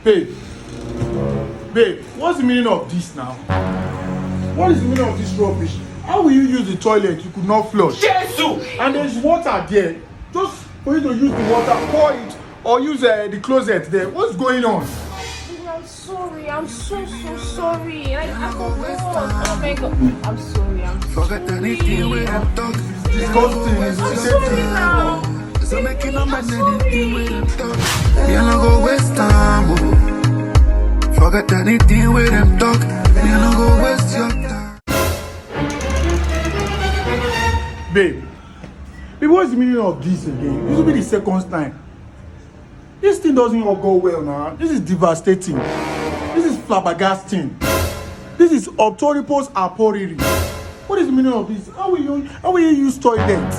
Babe, babe, what's the meaning of this now? What is the meaning of this rubbish? How will you use the toilet you could not flush? Jesus! And there's water there. Just for you to use the water, pour it, or use the closet there. What's going on? I'm sorry. I'm so sorry. I forgot. Oh my God. I'm sorry. Forget anything with them talk. Disgusting. It's I'm the same sorry thing. now. So make it no matter anything with them talk. You no go waste time. Oh. Forget anything with them talk. You no go waste your time. Babe, what's the meaning of this again? This will be the second time. This thing doesn't all go well now. This is devastating. This is flabbergasting. This is obtoripus aporiri. What is the meaning of this? How will you use toilet?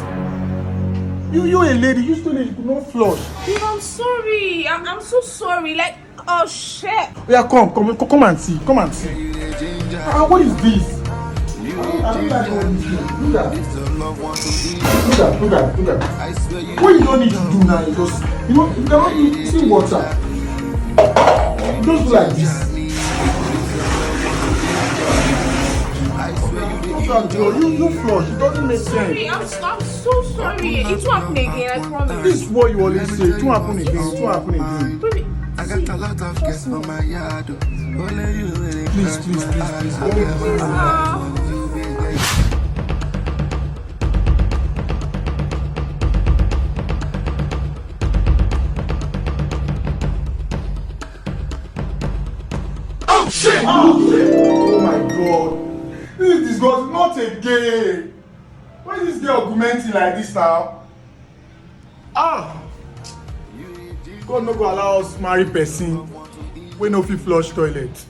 You a lady, use toilet, you could not flush. Babe, I'm sorry. I'm so sorry. Like, oh shit. Yeah, come and see. Come and see. What is this? I don't like all this thing. Look at. What you don't need to do now is just, you cannot see water. Just do like this. You flush. It doesn't make sense. Sorry, I'm so sorry. It won't happen again, I promise. This is what you always say. It won't happen again. It won't happen again. Baby, I got a lot of guests on my yard. Only you really Please. Oh shit! Oh my God! This is disgusting. Not again. Why is this girl argumenting like this now? God no go allow us marry person wey no fit flush toilet.